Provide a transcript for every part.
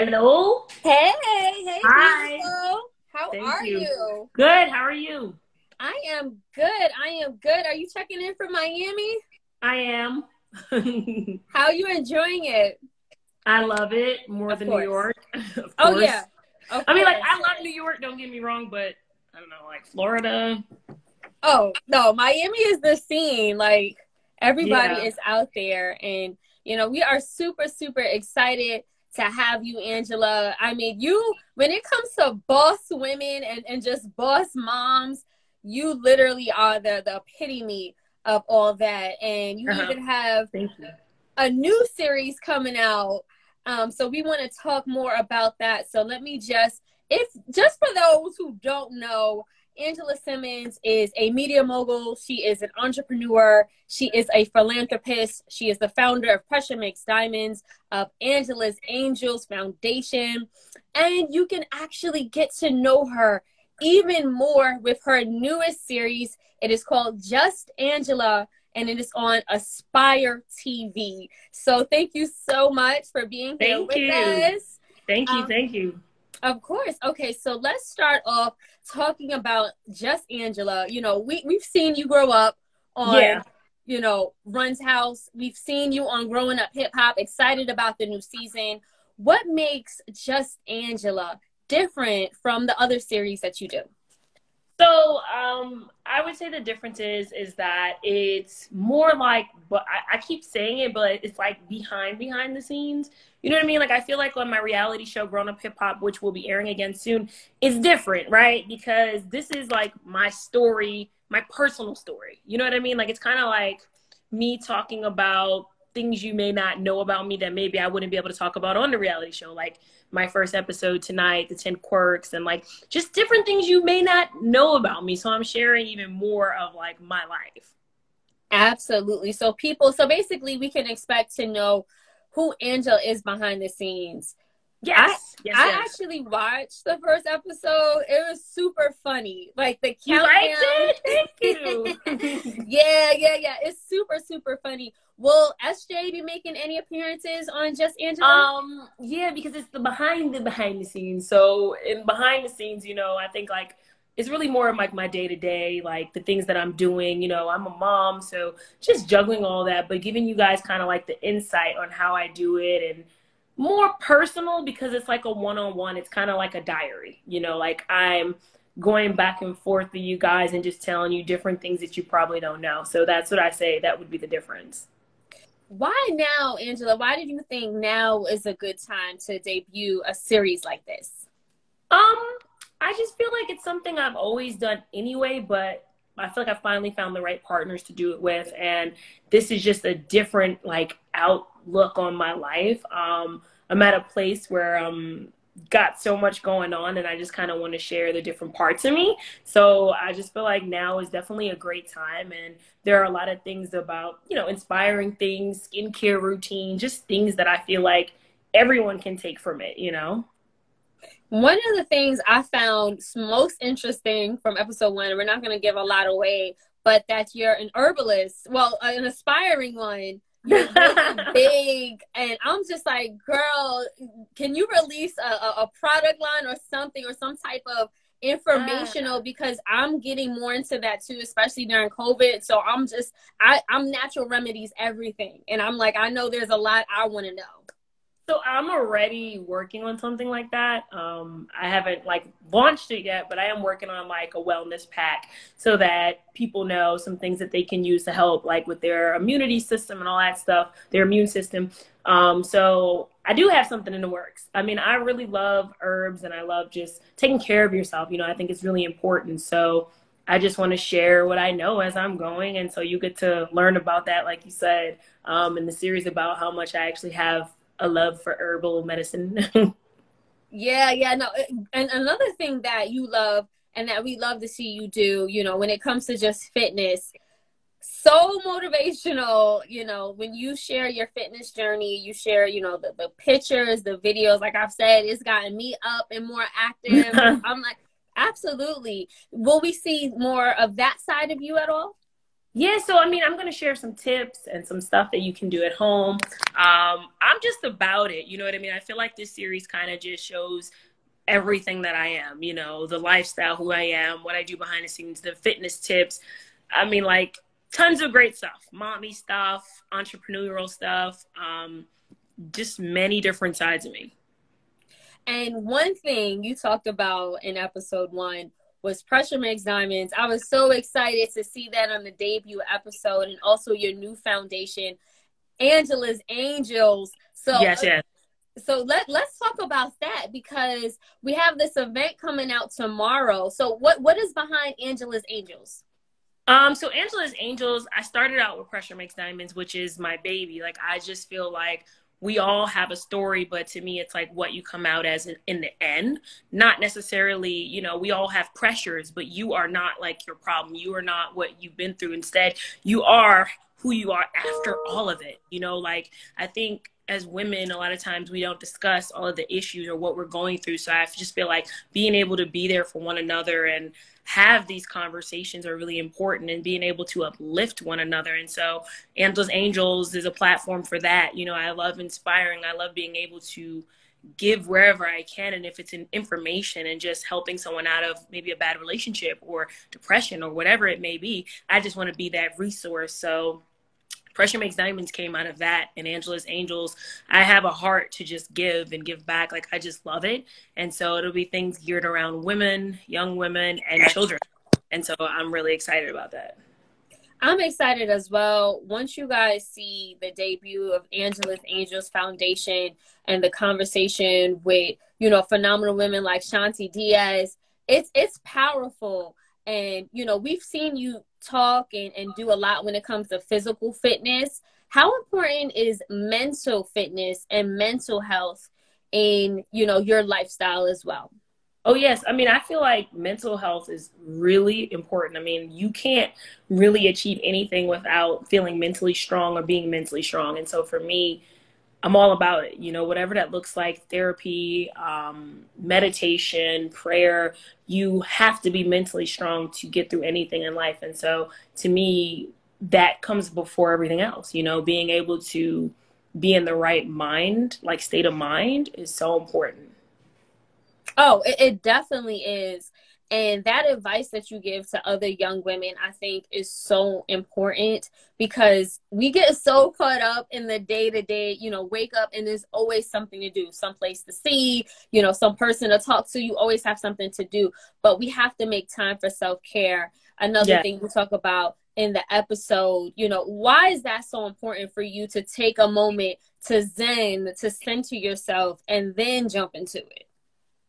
Hello. Hey, Hi. beautiful. How Thank are you. you? Good. How are you? I am good. I am good. Are you checking in from Miami? I am. How are you enjoying it? I love it more Of than New course. York, of Oh, course. yeah. Of I mean, like, course. I love New York, don't get me wrong, but I don't know, like Florida. Oh, no. Miami is the scene. Like, everybody Yeah. is out there. And, we are super, super excited to have you, Angela. I mean, when it comes to boss women and just boss moms, you literally are the epitome of all that. And you Uh-huh. even have Thank you. a new series coming out. So we want to talk more about that. So let me just for those who don't know, Angela Simmons is a media mogul. She is an entrepreneur. She is a philanthropist. She is the founder of Pressure Makes Diamonds, of Angela's Angels Foundation. And you can actually get to know her even more with her newest series. It is called Just Angela, and it is on Aspire TV. So thank you so much for being here Thank with you. us. Thank you. Um, Thank you. of course. Okay, so let's start off talking about Just Angela. We've seen you grow up Yeah. on, Run's House. We've seen you on Growing Up Hip Hop, excited about the new season. What makes Just Angela different from the other series that you do? So, I would say the difference is that it's more like, but I keep saying it, but it's like behind the scenes. You know what I mean? Like, I feel like on my reality show, Grown Up Hip Hop, which will be airing again soon, is different, right? Because this is like my story, my personal story. You know what I mean? Like, it's kind of like me talking about things you may not know about me that maybe I wouldn't be able to talk about on the reality show. Like my first episode tonight, the 10 quirks, and like just different things you may not know about me. So I'm sharing even more of like my life. Absolutely. So basically we can expect to know who Angela is behind the scenes. I Yes. Yes, I yes. actually watched the first episode. It was super funny. Like the You liked countdown. it? Thank you. Yeah. It's super, super funny. Will SJ be making any appearances on Just Angela? Yeah, because it's the behind the scenes. So in behind the scenes, I think like it's really more of like my day to day, like the things that I'm doing. I'm a mom, so just juggling all that, but giving you guys kind of like the insight on how I do it and more personal because it's like a one-on-one. It's kind of like a diary, like I'm going back and forth with you guys and just telling you different things that you probably don't know. So that's what I say that would be the difference. Why now, Angela? Why did you think now is a good time to debut a series like this? I just feel like it's something I've always done anyway, but I feel like I finally found the right partners to do it with, and this is just a different like outlook on my life. I'm at a place where got so much going on, and I just kind of want to share the different parts of me. So I just feel like now is definitely a great time, and there are a lot of things about inspiring things, skincare routine, just things that I feel like everyone can take from it. One of the things I found most interesting from episode one, we're not going to give a lot away, but that you're an herbalist, well, an aspiring one. You're really big, and I'm just like, girl, can you release a product line or something or some type of informational, because I'm getting more into that too, especially during COVID. So I'm natural remedies everything, and I'm like, I know there's a lot I want to know. So I'm already working on something like that. I haven't like launched it yet, but I am working on like a wellness pack so that people know some things that they can use to help like with their immunity system and all that stuff, their immune system. So I do have something in the works. I mean, I really love herbs and I love just taking care of yourself. I think it's really important. So I just want to share what I know as I'm going. And so you get to learn about that, like you said, in the series about how much I actually have a love for herbal medicine. Yeah, no. And another thing that you love and that we love to see you do, when it comes to just fitness, so motivational, when you share your fitness journey, you share, the pictures, the videos, like I've said, it's gotten me up and more active. I'm like, absolutely. Will we see more of that side of you at all? Yeah, so I mean, I'm going to share some tips and some stuff that you can do at home. I'm just about it. You know what I mean? I feel like this series kind of just shows everything that I am, you know, the lifestyle, who I am, what I do behind the scenes, the fitness tips. I mean, like tons of great stuff, mommy stuff, entrepreneurial stuff, just many different sides of me. And one thing you talked about in episode 1 was Pressure Makes Diamonds. I was so excited to see that on the debut episode, and also your new foundation, Angela's Angels. Yes, yes. So let's talk about that, because we have this event coming out tomorrow. So what is behind Angela's Angels? So Angela's Angels, I started out with Pressure Makes Diamonds, which is my baby. Like, I just feel like we all have a story, but to me, it's like what you come out as in the end, not necessarily, you know, we all have pressures, but you are not like your problem. You are not what you've been through. Instead, you are who you are after all of it. You know, like, I think as women, a lot of times we don't discuss all of the issues or what we're going through. So I just feel like being able to be there for one another and have these conversations are really important, and being able to uplift one another. And so Angela's Angels is a platform for that. You know, I love inspiring. I love being able to give wherever I can. And if it's in information and just helping someone out of maybe a bad relationship or depression or whatever it may be, I just want to be that resource. So Pressure Makes Diamonds came out of that, and Angela's Angels, I have a heart to just give and give back. Like, I just love it. And so it'll be things geared around women, young women, and children. And so I'm really excited about that. I'm excited as well. Once you guys see the debut of Angela's Angels Foundation and the conversation with, you know, phenomenal women like Shanti Diaz, it's powerful. And, you know, we've seen you talk and do a lot when it comes to physical fitness. How important is mental fitness and mental health in, you know, your lifestyle as well? Oh, yes. I mean, I feel like mental health is really important. I mean, you can't really achieve anything without feeling mentally strong or being mentally strong. And so for me, I'm all about it. You know, whatever that looks like, therapy, meditation, prayer, you have to be mentally strong to get through anything in life. And so to me, that comes before everything else. You know, being able to be in the right mind, like state of mind, is so important. Oh, it definitely is. And that advice that you give to other young women, I think, is so important, because we get so caught up in the day to day, you know, wake up and there's always something to do, some place to see, you know, some person to talk to. You always have something to do, but we have to make time for self-care. Another Yeah. thing we talk about in the episode, you know, why is that so important for you to take a moment to zen, to center yourself, and then jump into it?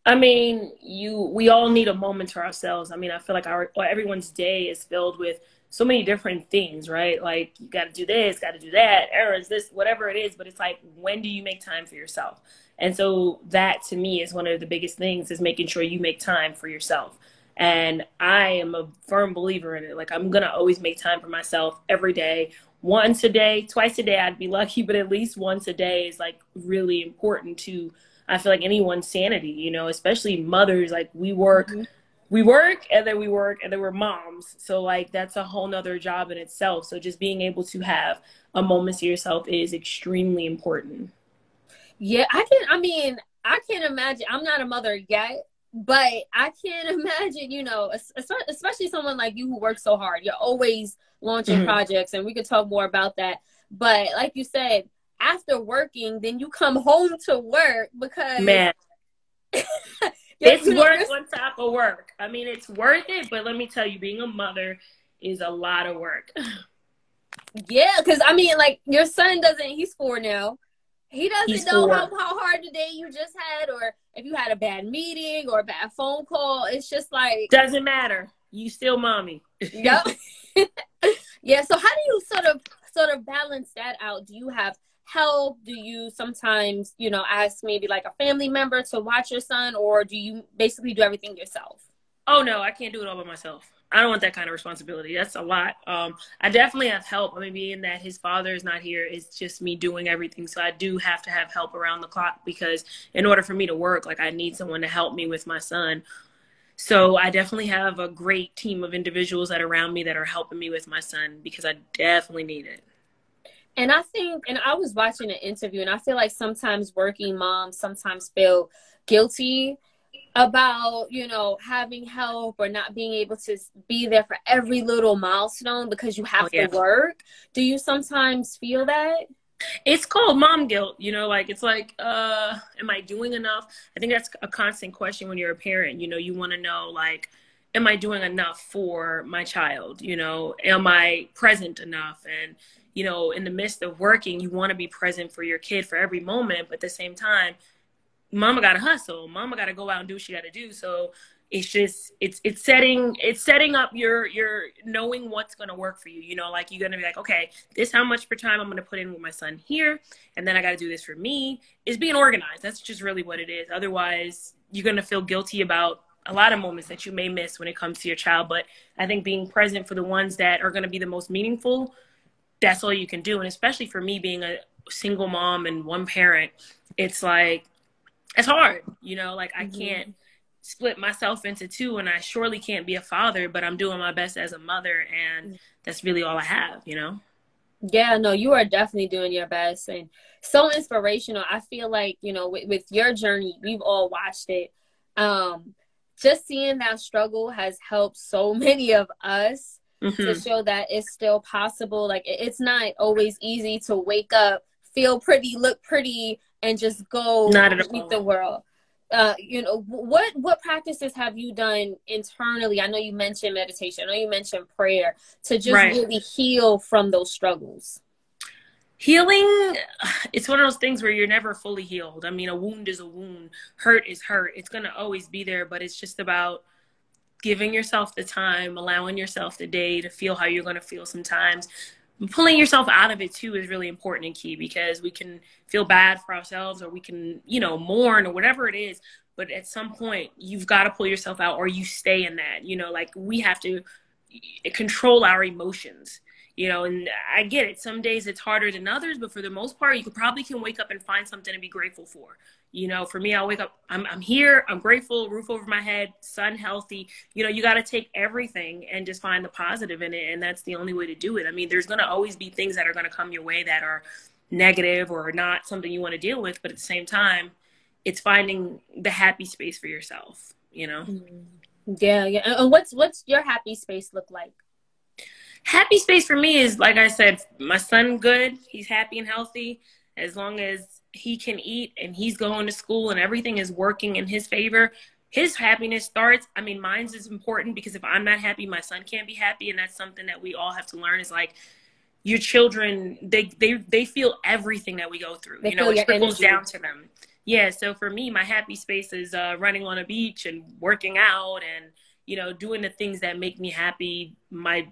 I mean, we all need a moment to ourselves. I mean, I feel like everyone's day is filled with so many different things, right? Like, you got to do this, got to do that, errands, this, whatever it is. But it's like, when do you make time for yourself? And so that to me is one of the biggest things, is making sure you make time for yourself. And I am a firm believer in it. Like, I'm going to always make time for myself every day. Once a day, twice a day, I'd be lucky, but at least once a day is like really important to, I feel like, anyone's sanity, you know, especially mothers. Like, we work and then we work and then we're moms. So like, that's a whole nother job in itself. So just being able to have a moment to yourself is extremely important. Yeah, I can't imagine. I'm not a mother yet, but I can't imagine, you know, especially someone like you who works so hard. You're always launching Mhm. projects, and we could talk more about that. But like you said, after working, then you come home to work, because Man, you're, it's you know, work you're, on top of work. I mean, it's worth it, but let me tell you, being a mother is a lot of work. yeah, because I mean, like, your son doesn't, he's 4 now. He He's doesn't know how 4. hard the day you just had, or if you had a bad meeting or a bad phone call. It's just like, Doesn't matter. You still mommy. yep. Yeah. So how do you sort of balance that out? Do you have help? Do you sometimes, you know, ask maybe like a family member to watch your son, or do you basically do everything yourself? Oh no, I can't do it all by myself. I don't want that kind of responsibility. That's a lot. I definitely have help. I mean, being that his father is not here, it's just me doing everything. So I do have to have help around the clock, because in order for me to work, like, I need someone to help me with my son. So I definitely have a great team of individuals that are around me that are helping me with my son because I definitely need it. And I think, and I was watching an interview, and I feel like sometimes working moms sometimes feel guilty about, you know, having help or not being able to be there for every little milestone because you Oh have to yeah. work. Do you sometimes feel that? It's called mom guilt, you know, like it's like, am I doing enough? I think that's a constant question when you're a parent. You know, you want to know, like, am I doing enough for my child? You know, am I present enough? And, you know, in the midst of working, you want to be present for your kid for every moment, but at the same time, mama gotta hustle. Mama gotta go out and do what she gotta do. So it's just it's setting up your knowing what's gonna work for you. You know, like you're gonna be like, okay, this how much per time I'm gonna put in with my son here, and then I gotta do this for me. Is being organized. That's just really what it is. Otherwise, you're gonna feel guilty about a lot of moments that you may miss when it comes to your child. But I think being present for the ones that are gonna be the most meaningful, that's all you can do. And especially for me being a single mom and one parent, it's like it's hard, you know, like I Mm-hmm. can't split myself into two and I surely can't be a father, but I'm doing my best as a mother and that's really all I have, you know? Yeah, no, you are definitely doing your best and so inspirational. I feel like, you know, with your journey, we've all watched it. Um, just seeing that struggle has helped so many of us to Hmm. show that it's still possible. Like it's not always easy to wake up, feel pretty, look pretty, and just go Not at meet all. the world. You know, what practices have you done internally? I know you mentioned meditation. I know you mentioned prayer to just Right. really heal from those struggles. Healing, it's one of those things where you're never fully healed. I mean, a wound is a wound, hurt is hurt. It's going to always be there, but it's just about giving yourself the time, allowing yourself the day to feel how you're going to feel sometimes. Pulling yourself out of it too is really important and key because we can feel bad for ourselves or we can, you know, mourn or whatever it is. But at some point, you've got to pull yourself out or you stay in that. You know, like we have to control our emotions. You know, and I get it. Some days it's harder than others, but for the most part, you probably can wake up and find something to be grateful for. You know, for me, I wake up, I'm here, I'm grateful, roof over my head, son healthy. You know, you got to take everything and just find the positive in it. And that's the only way to do it. I mean, there's going to always be things that are going to come your way that are negative or not something you want to deal with. But at the same time, it's finding the happy space for yourself, you know? Mm. Yeah, yeah. And what's your happy space look like? Happy space for me is, like I said, my son good. He's happy and healthy. As long as he can eat and he's going to school and everything is working in his favor, his happiness starts. I mean, mine's is important because if I'm not happy, my son can't be happy. And that's something that we all have to learn is like your children, they feel everything that we go through. They You know, feel it your trickles energy. down to them. Yeah. So for me, my happy space is running on a beach and working out and, you know, doing the things that make me happy. My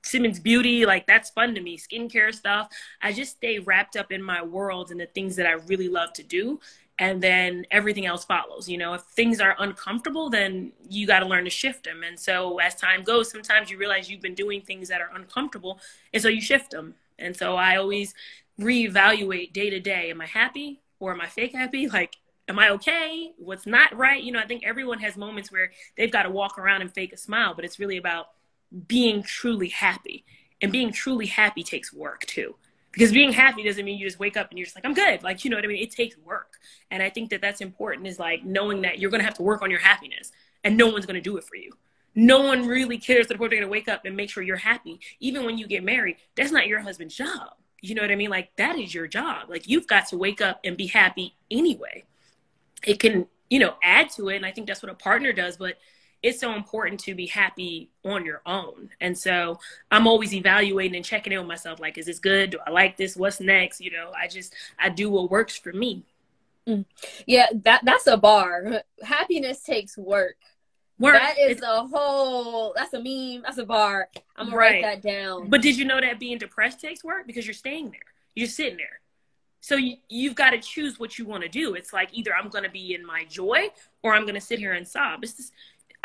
Simmons beauty, like that's fun to me. Skincare stuff. I just stay wrapped up in my world and the things that I really love to do. And then everything else follows. You know, if things are uncomfortable, then you got to learn to shift them. And so as time goes, sometimes you realize you've been doing things that are uncomfortable. And so you shift them. And so I always reevaluate day to day. Am I happy or am I fake happy? Like, am I okay? What's not right? You know, I think everyone has moments where they've got to walk around and fake a smile, but it's really about being truly happy. And being truly happy takes work too. Because being happy doesn't mean you just wake up and you're just like, I'm good. Like, you know what I mean? It takes work. And I think that that's important is like knowing that you're going to have to work on your happiness and no one's going to do it for you. No one really cares to the point they're going to wake up and make sure you're happy. Even when you get married, that's not your husband's job. You know what I mean? Like, that is your job. Like, you've got to wake up and be happy anyway. It can, you know, add to it. And I think that's what a partner does. But it's so important to be happy on your own. And so I'm always evaluating and checking in with myself. Like, is this good? Do I like this? What's next? You know, I do what works for me. Mm. Yeah, that's a bar. Happiness takes work. Work. That is It's that's a meme. That's a bar. I'm gonna write right. that down. But did you know that being depressed takes work? Because you're staying there. You're just sitting there. So you've got to choose what you want to do. It's like either I'm going to be in my joy or I'm going to sit here and sob. It's just,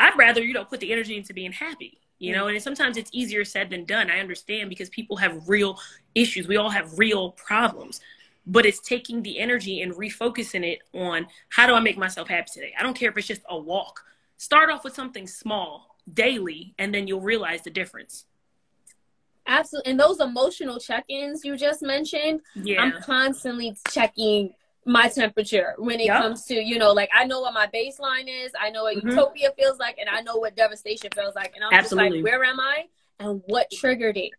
I'd rather, you know, put the energy into being happy, you know, and sometimes it's easier said than done. I understand because people have real issues. We all have real problems, but it's taking the energy and refocusing it on how do I make myself happy today? I don't care if it's just a walk. Start off with something small daily, and then you'll realize the difference. Absolutely. And those emotional check-ins you just mentioned, Yeah. I'm constantly checking my temperature when it comes to, you know, like, I know what my baseline is, I know what utopia feels like, and I know what devastation feels like. And I'm just like, where am I and what triggered it?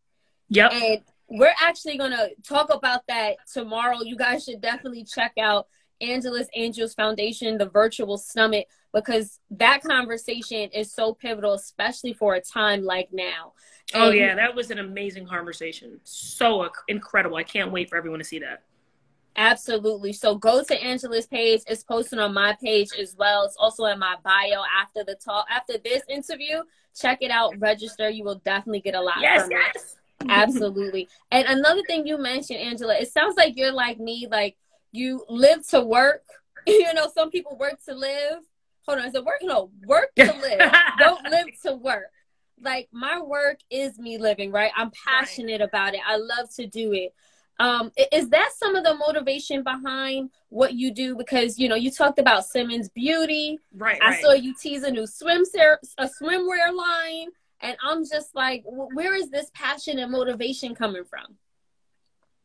And we're actually going to talk about that tomorrow. You guys should definitely check out Angela's Angels Foundation, the virtual summit, because that conversation is so pivotal, especially for a time like now. Oh, yeah, that was an amazing conversation. So incredible. I can't wait for everyone to see that. Absolutely. So go to Angela's page. It's posted on my page as well. It's also in my bio after the talk. After this interview, check it out, register. You will definitely get a lot from it. Absolutely. And another thing you mentioned, Angela, it sounds like you're like me, like you live to work. You know, some people work to live. Hold on, is it work? No, work to live. Don't live to work. Like, my work is me living, right? I'm passionate about it. I love to do it. Is that some of the motivation behind what you do? Because, you know, you talked about Simmons Beauty. I saw you tease a new swimwear line. And I'm just like, where is this passion and motivation coming from?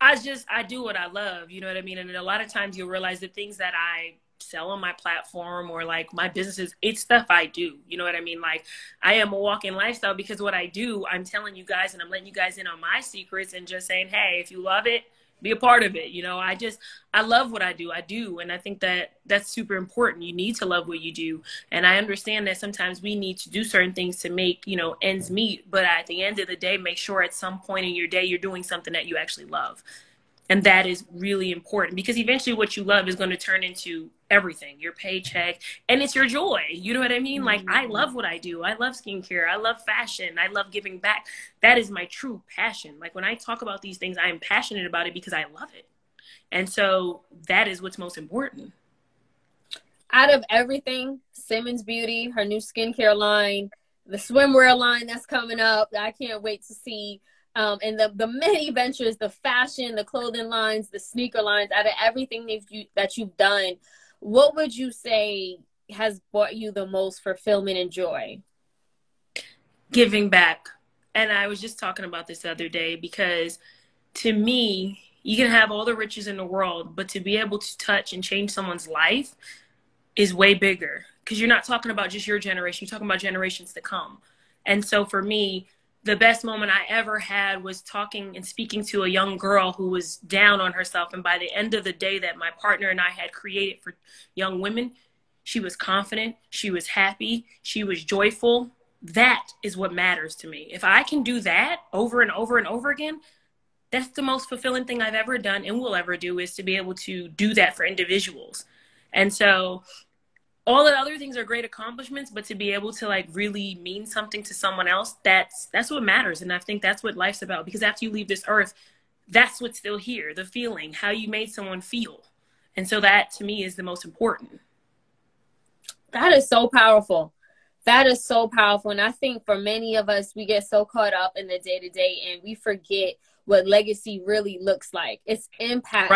I do what I love. You know what I mean? And a lot of times you'll realize the things that I sell on my platform or like my businesses, it's stuff I do. You know what I mean? Like, I am a walk-in lifestyle because what I do, I'm telling you guys and I'm letting you guys in on my secrets and just saying, hey, if you love it, be a part of it. You know, I love what I do. And I think that that's super important. You need to love what you do. And I understand that sometimes we need to do certain things to make, you know, ends meet. But at the end of the day, make sure at some point in your day, you're doing something that you actually love. And that is really important because eventually what you love is going to turn into everything, your paycheck, and it's your joy. You know what I mean? Like, I love what I do. I love skincare. I love fashion. I love giving back. That is my true passion. Like, when I talk about these things, I am passionate about it because I love it. And so that is what's most important. Out of everything, Simmons Beauty, her new skincare line, the swimwear line that's coming up, I can't wait to see. And the many ventures, the fashion, the clothing lines, the sneaker lines, out of everything that you've done, what would you say has brought you the most fulfillment and joy? Giving back. And I was just talking about this the other day because to me, you can have all the riches in the world, but to be able to touch and change someone's life is way bigger because you're not talking about just your generation. You're talking about generations to come. And so for me, the best moment I ever had was talking and speaking to a young girl who was down on herself. And by the end of the day that my partner and I had created for young women, she was confident, she was happy, she was joyful. That is what matters to me. If I can do that over and over and over again, that's the most fulfilling thing I've ever done and will ever do, is to be able to do that for individuals. And so all the other things are great accomplishments, but to be able to like really mean something to someone else, that's what matters. And I think that's what life's about, because after you leave this earth, that's what's still here, the feeling, how you made someone feel. And so that to me is the most important. That is so powerful. That is so powerful. And I think for many of us, we get so caught up in the day-to-day and we forget what legacy really looks like. It's impact.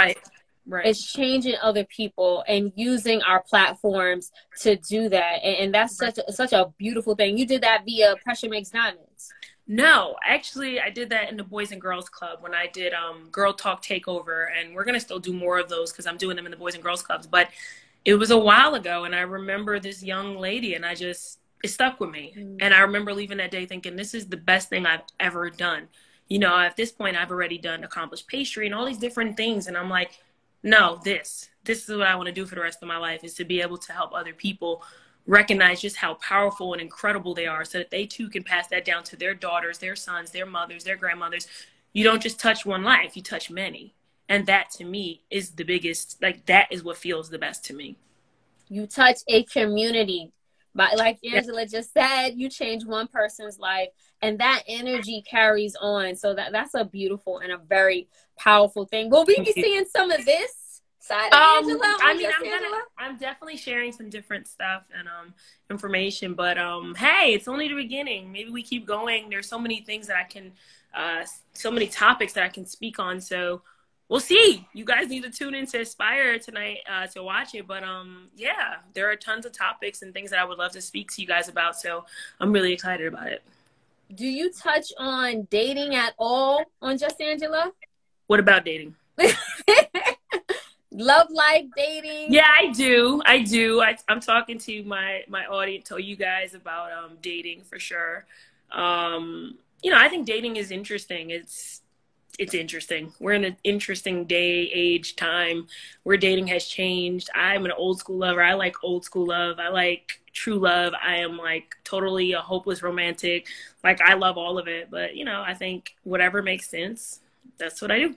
Right. It's changing other people and using our platforms to do that. And that's such a beautiful thing. You did that via Pressure Makes Diamonds. No, actually, I did that in the Boys and Girls Club when I did Girl Talk Takeover. And we're going to still do more of those because I'm doing them in the Boys and Girls Clubs. But it was a while ago. And I remember this young lady and it stuck with me. And I remember leaving that day thinking, this is the best thing I've ever done. You know, at this point, I've already done accomplished pastry and all these different things. And I'm like, no, this is what I want to do for the rest of my life, is to be able to help other people recognize just how powerful and incredible they are so that they too can pass that down to their daughters, their sons, their mothers, their grandmothers. You don't just touch one life, you touch many. And that to me is the biggest, like, that is what feels the best to me. You touch a community. But like Angela just said, you change one person's life and that energy carries on. So that's a beautiful and a very powerful thing. Will we be seeing some of this side of Angela? I'm definitely sharing some different stuff and information, but hey, it's only the beginning. Maybe we keep going. There's so many things that I can, so many topics that I can speak on. So we'll see. You guys need to tune into Aspire tonight to watch it. But yeah, there are tons of topics and things that I would love to speak to you guys about. So I'm really excited about it. Do you touch on dating at all on Just Angela? What about dating? Love life, dating. Yeah, I do. I'm talking to my audience, to you guys about dating for sure. I think dating is interesting. It's interesting. We're in an interesting day, age, time where dating has changed. I'm an old school lover. I like old school love. I like true love. I am like totally a hopeless romantic. Like I love all of it. But, I think whatever makes sense, that's what I do.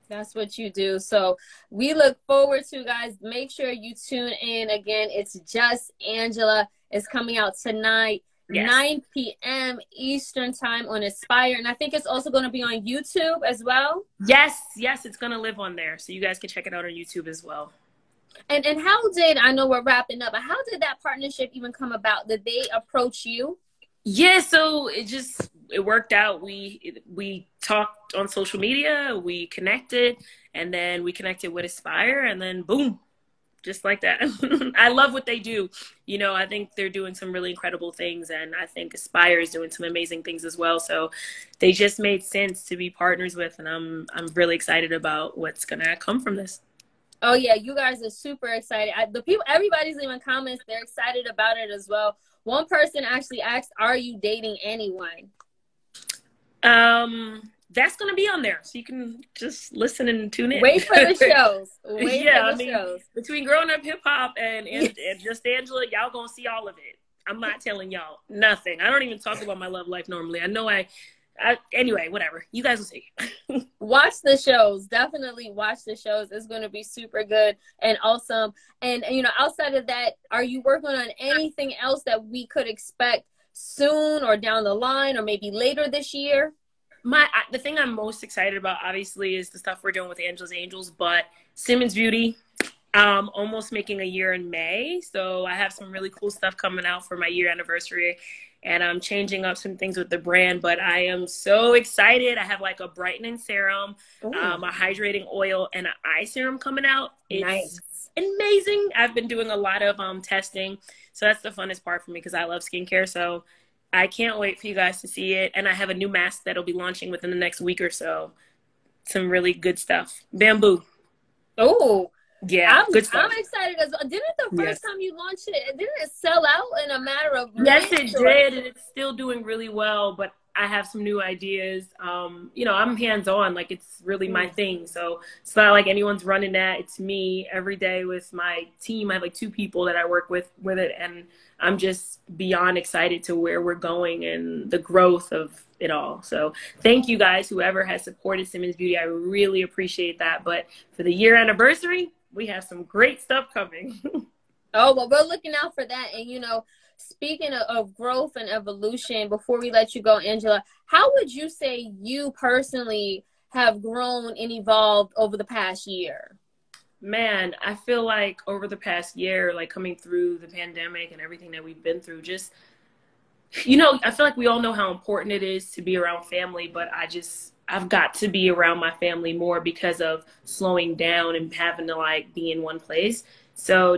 That's what you do. So we look forward to, guys. Make sure you tune in. Again, it's Just Angela. It's coming out tonight. Yes. 9 p.m. Eastern time on Aspire. And I think it's also going to be on YouTube as well. Yes, it's going to live on there. So you guys can check it out on YouTube as well. And how did, I know we're wrapping up, but how did that partnership even come about? Did they approach you? Yeah, so it worked out. We talked on social media, we connected, and then we connected with Aspire, and then boom. Just like that. I love what they do. I think they're doing some really incredible things, and I think Aspire is doing some amazing things as well. So they just made sense to be partners with, and I'm really excited about what's gonna come from this. Oh yeah, you guys are super excited. Everybody's leaving comments. They're excited about it as well. One person actually asked, "Are you dating anyone?" That's going to be on there. So you can just listen and tune in. Wait for the shows. Shows. Between Growing Up Hip Hop and Just Angela, y'all going to see all of it. I'm not telling y'all nothing. I don't even talk about my love life normally. I know anyway, whatever. You guys will see. Watch the shows. Definitely watch the shows. It's going to be super good and awesome. And, outside of that, are you working on anything else that we could expect soon or down the line or maybe later this year? The thing I'm most excited about, obviously, is the stuff we're doing with Angela's Angels, but Simmons Beauty, almost making a year in May. So I have some really cool stuff coming out for my year anniversary, and I'm changing up some things with the brand, but I am so excited. I have like a brightening serum, a hydrating oil, and an eye serum coming out. It's nice. Amazing. I've been doing a lot of testing. So that's the funnest part for me because I love skincare. So I can't wait for you guys to see it. And I have a new mask that'll be launching within the next week or so. Some really good stuff. Bamboo. Oh, yeah, good stuff. I'm excited as well. Didn't the first time you launched it, didn't it sell out in a matter of minutes? Yes, it did. And it's still doing really well. But I have some new ideas. I'm hands-on. Like, it's really my thing. So it's not like anyone's running that. It's me every day with my team. I have like 2 people that I work with it. And I'm just beyond excited to where we're going and the growth of it all. So thank you guys, whoever has supported Simmons Beauty. I really appreciate that. But for the year anniversary, we have some great stuff coming. Oh, well, we're looking out for that. And, speaking of growth and evolution, before we let you go, Angela, how would you say you personally have grown and evolved over the past year? Man, I feel like over the past year, like coming through the pandemic and everything that we've been through, just, I feel like we all know how important it is to be around family, but I've got to be around my family more because of slowing down and having to like be in one place. So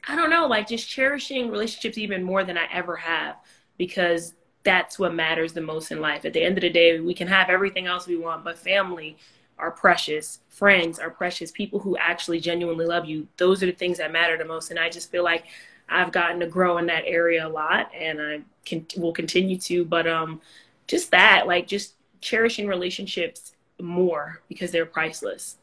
I don't know, like just cherishing relationships even more than I ever have, because that's what matters the most in life. At the end of the day, we can have everything else we want, but family are precious. Friends are precious. People who actually genuinely love you. Those are the things that matter the most. And I just feel like I've gotten to grow in that area a lot, and I will continue to. But just that, like just cherishing relationships more because they're priceless.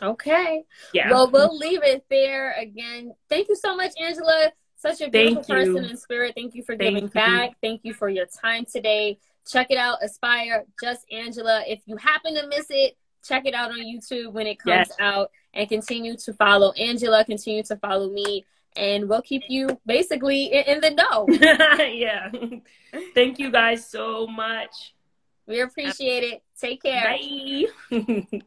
Okay. Yeah. Well, we'll leave it there. Again, thank you so much, Angela. Such a beautiful person in spirit. Thank you for giving back. Thank you for your time today. Check it out, Aspire, Just Angela. If you happen to miss it, check it out on YouTube when it comes out, and continue to follow Angela, continue to follow me, and we'll keep you basically in the know. Yeah. Thank you guys so much. We appreciate it. Take care. Bye.